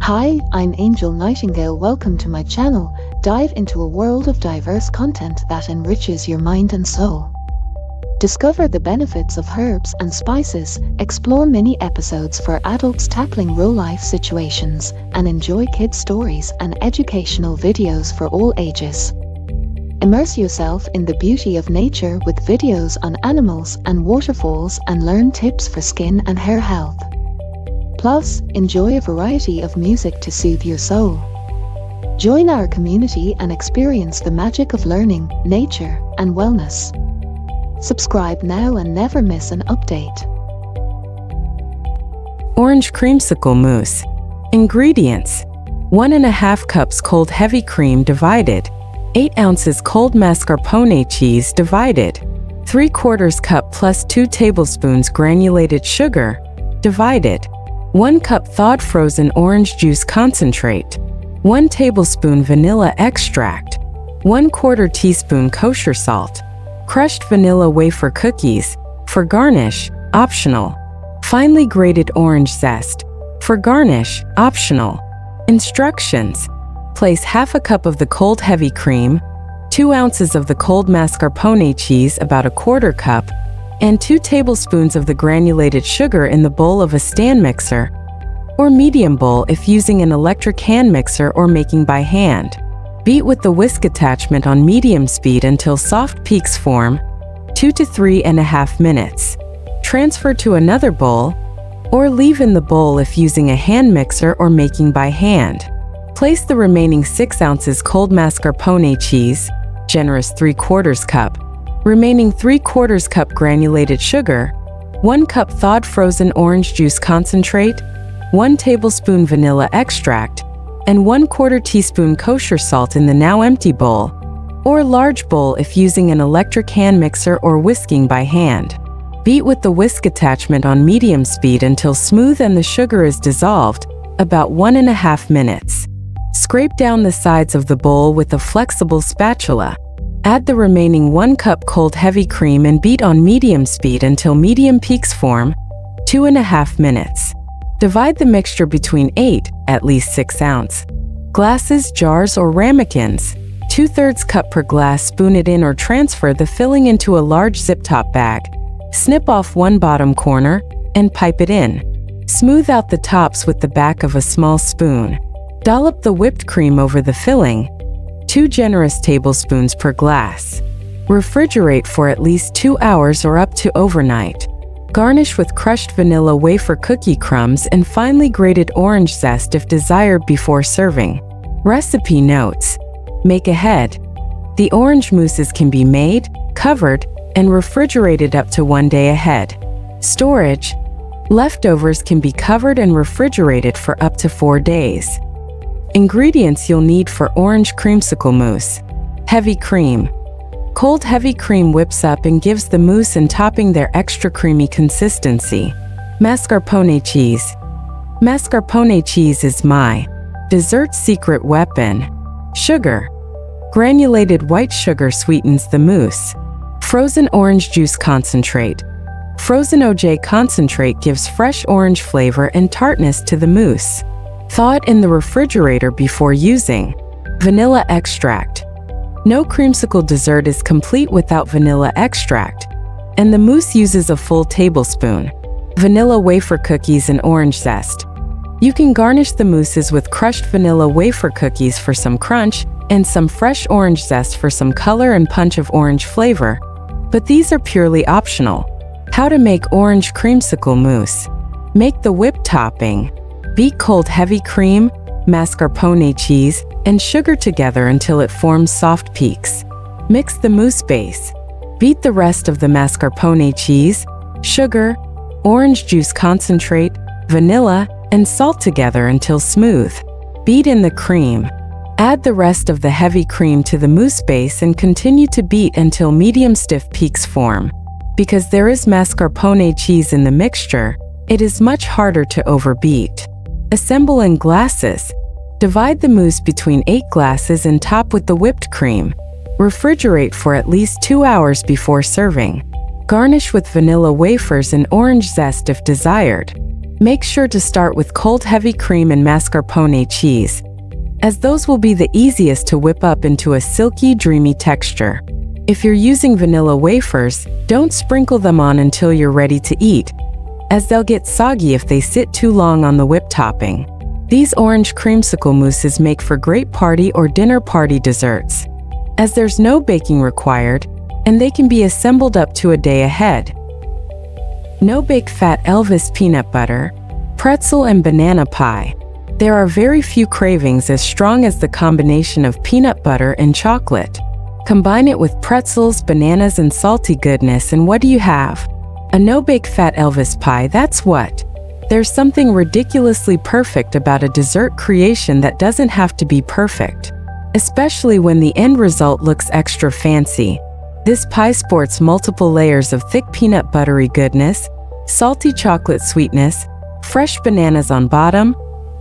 Hi, I'm Angel Nightingale. Welcome to my channel. Dive into a world of diverse content that enriches your mind and soul. Discover the benefits of herbs and spices, explore mini episodes for adults tackling real-life situations, and enjoy kids' stories and educational videos for all ages. Immerse yourself in the beauty of nature with videos on animals and waterfalls and learn tips for skin and hair health. Plus, enjoy a variety of music to soothe your soul. Join our community and experience the magic of learning, nature, and wellness. Subscribe now and never miss an update. Orange creamsicle mousse. Ingredients: 1½ cups cold heavy cream divided, 8 ounces cold mascarpone cheese divided, 3/4 cup plus 2 tablespoons granulated sugar divided, 1 cup thawed frozen orange juice concentrate, 1 tablespoon vanilla extract, 1/4 teaspoon kosher salt, crushed vanilla wafer cookies, for garnish, optional. Finely grated orange zest, for garnish, optional. Instructions: place half a cup of the cold heavy cream, 2 ounces of the cold mascarpone cheese, about 1/4 cup, and 2 tablespoons of the granulated sugar in the bowl of a stand mixer or medium bowl if using an electric hand mixer or making by hand. Beat with the whisk attachment on medium speed until soft peaks form, 2 to 3.5 minutes. Transfer to another bowl, or leave in the bowl if using a hand mixer or making by hand. Place the remaining 6 ounces cold mascarpone cheese, generous 3/4 cup, remaining 3/4 cup granulated sugar, 1 cup thawed frozen orange juice concentrate, 1 tablespoon vanilla extract, and 1/4 teaspoon kosher salt in the now empty bowl, or large bowl if using an electric hand mixer or whisking by hand. Beat with the whisk attachment on medium speed until smooth and the sugar is dissolved, about 1.5 minutes. Scrape down the sides of the bowl with a flexible spatula. Add the remaining 1 cup cold heavy cream and beat on medium speed until medium peaks form, 2.5 minutes. Divide the mixture between 8, at least 6 ounce, glasses, jars, or ramekins. 2/3 cup per glass. Spoon it in or transfer the filling into a large zip-top bag. Snip off one bottom corner and pipe it in. Smooth out the tops with the back of a small spoon. Dollop the whipped cream over the filling, 2 generous tablespoons per glass. Refrigerate for at least 2 hours or up to overnight. Garnish with crushed vanilla wafer cookie crumbs and finely grated orange zest if desired before serving. Recipe notes: make ahead. The orange mousses can be made, covered, and refrigerated up to 1 day ahead. Storage: leftovers can be covered and refrigerated for up to 4 days. Ingredients you'll need for orange creamsicle mousse: heavy cream. Cold heavy cream whips up and gives the mousse and topping their extra creamy consistency. Mascarpone cheese. Mascarpone cheese is my dessert secret weapon. Sugar. Granulated white sugar sweetens the mousse. Frozen orange juice concentrate. Frozen OJ concentrate gives fresh orange flavor and tartness to the mousse. Thaw it in the refrigerator before using. Vanilla extract. No creamsicle dessert is complete without vanilla extract, and the mousse uses a full tablespoon. Vanilla wafer cookies and orange zest. You can garnish the mousses with crushed vanilla wafer cookies for some crunch and some fresh orange zest for some color and punch of orange flavor, but these are purely optional. How to make orange creamsicle mousse. Make the whipped topping. Beat cold heavy cream, mascarpone cheese, and sugar together until it forms soft peaks. Mix the mousse base. Beat the rest of the mascarpone cheese, sugar, orange juice concentrate, vanilla, and salt together until smooth. Beat in the cream. Add the rest of the heavy cream to the mousse base and continue to beat until medium stiff peaks form. Because there is mascarpone cheese in the mixture, it is much harder to overbeat. Assemble in glasses. Divide the mousse between 8 glasses and top with the whipped cream. Refrigerate for at least 2 hours before serving. Garnish with vanilla wafers and orange zest if desired. Make sure to start with cold heavy cream and mascarpone cheese, as those will be the easiest to whip up into a silky, dreamy texture. If you're using vanilla wafers, don't sprinkle them on until you're ready to eat, as they'll get soggy if they sit too long on the whipped topping. These orange creamsicle mousses make for great party or dinner party desserts, as there's no baking required, and they can be assembled up to a day ahead. No-bake fat Elvis peanut butter, pretzel and banana pie. There are very few cravings as strong as the combination of peanut butter and chocolate. Combine it with pretzels, bananas, and salty goodness, and what do you have? A no-bake fat Elvis pie, that's what. There's something ridiculously perfect about a dessert creation that doesn't have to be perfect, especially when the end result looks extra fancy. This pie sports multiple layers of thick peanut buttery goodness, salty chocolate sweetness, fresh bananas on bottom,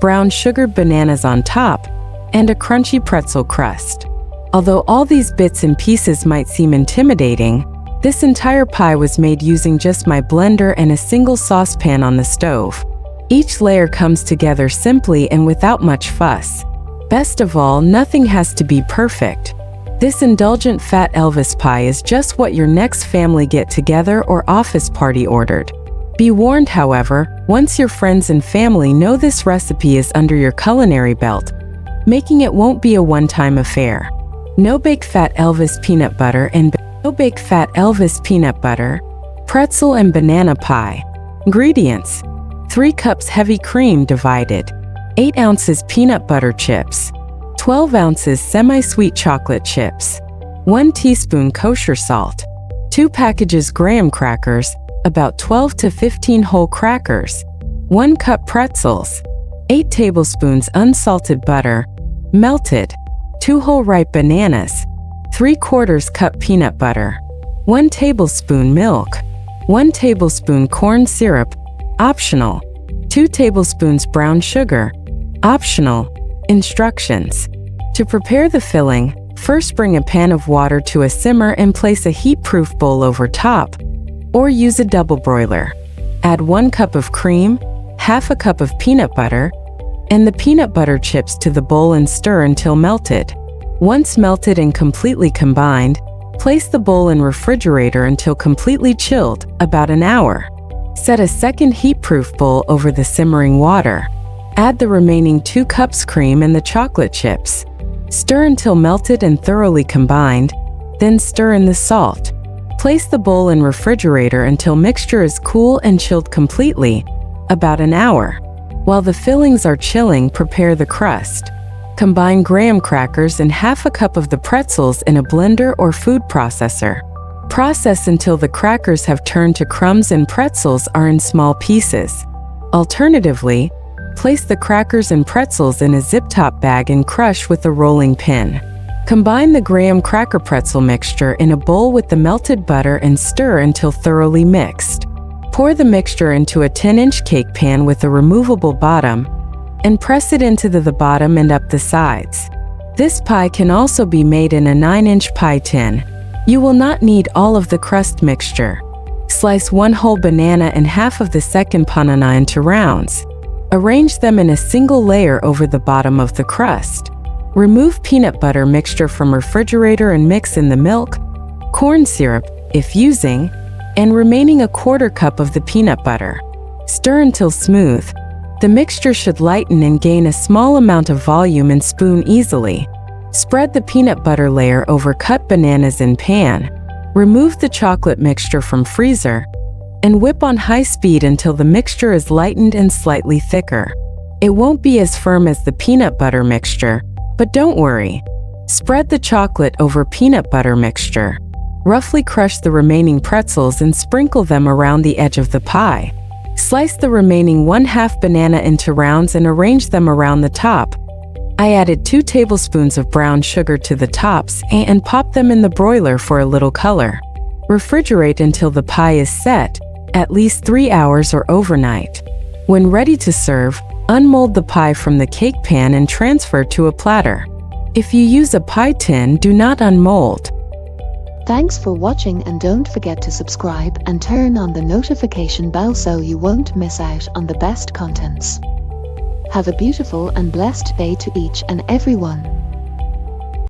brown sugared bananas on top, and a crunchy pretzel crust. Although all these bits and pieces might seem intimidating, this entire pie was made using just my blender and a single saucepan on the stove. Each layer comes together simply and without much fuss. Best of all, nothing has to be perfect. This indulgent fat Elvis pie is just what your next family get-together or office party ordered. Be warned, however, once your friends and family know this recipe is under your culinary belt, making it won't be a one-time affair. No-bake fat Elvis peanut butter and no-bake fat Elvis peanut butter, pretzel and banana pie. Ingredients: 3 cups heavy cream divided, 8 ounces peanut butter chips, 12 ounces semi-sweet chocolate chips, 1 teaspoon kosher salt, 2 packages graham crackers, about 12 to 15 whole crackers, 1 cup pretzels, 8 tablespoons unsalted butter, melted, 2 whole ripe bananas, 3/4 cup peanut butter, 1 tablespoon milk, 1 tablespoon corn syrup, optional, 2 tablespoons brown sugar, optional. Instructions: to prepare the filling, first bring a pan of water to a simmer and place a heat-proof bowl over top, or use a double broiler. Add 1 cup of cream, half a cup of peanut butter, and the peanut butter chips to the bowl and stir until melted. Once melted and completely combined, place the bowl in refrigerator until completely chilled, about an hour. Set a second heat-proof bowl over the simmering water. Add the remaining 2 cups cream and the chocolate chips. Stir until melted and thoroughly combined, then stir in the salt. Place the bowl in refrigerator until mixture is cool and chilled completely, about an hour. While the fillings are chilling, prepare the crust. Combine graham crackers and half a cup of the pretzels in a blender or food processor. Process until the crackers have turned to crumbs and pretzels are in small pieces. Alternatively, place the crackers and pretzels in a zip-top bag and crush with a rolling pin. Combine the graham cracker pretzel mixture in a bowl with the melted butter and stir until thoroughly mixed. Pour the mixture into a 10-inch cake pan with a removable bottom and press it into the bottom and up the sides. This pie can also be made in a 9-inch pie tin. You will not need all of the crust mixture. Slice 1 whole banana and half of the second banana into rounds. Arrange them in a single layer over the bottom of the crust. Remove peanut butter mixture from refrigerator and mix in the milk, corn syrup, if using, and remaining 1/4 cup of the peanut butter. Stir until smooth. The mixture should lighten and gain a small amount of volume and spoon easily. Spread the peanut butter layer over cut bananas in pan. Remove the chocolate mixture from freezer and whip on high speed until the mixture is lightened and slightly thicker. It won't be as firm as the peanut butter mixture, but don't worry. Spread the chocolate over peanut butter mixture. Roughly crush the remaining pretzels and sprinkle them around the edge of the pie. Slice the remaining 1/2 banana into rounds and arrange them around the top. I added 2 tablespoons of brown sugar to the tops and pop them in the broiler for a little color. Refrigerate until the pie is set, at least 3 hours or overnight. When ready to serve, unmold the pie from the cake pan and transfer to a platter. If you use a pie tin, do not unmold. Thanks for watching, and don't forget to subscribe and turn on the notification bell so you won't miss out on the best contents. Have a beautiful and blessed day to each and everyone.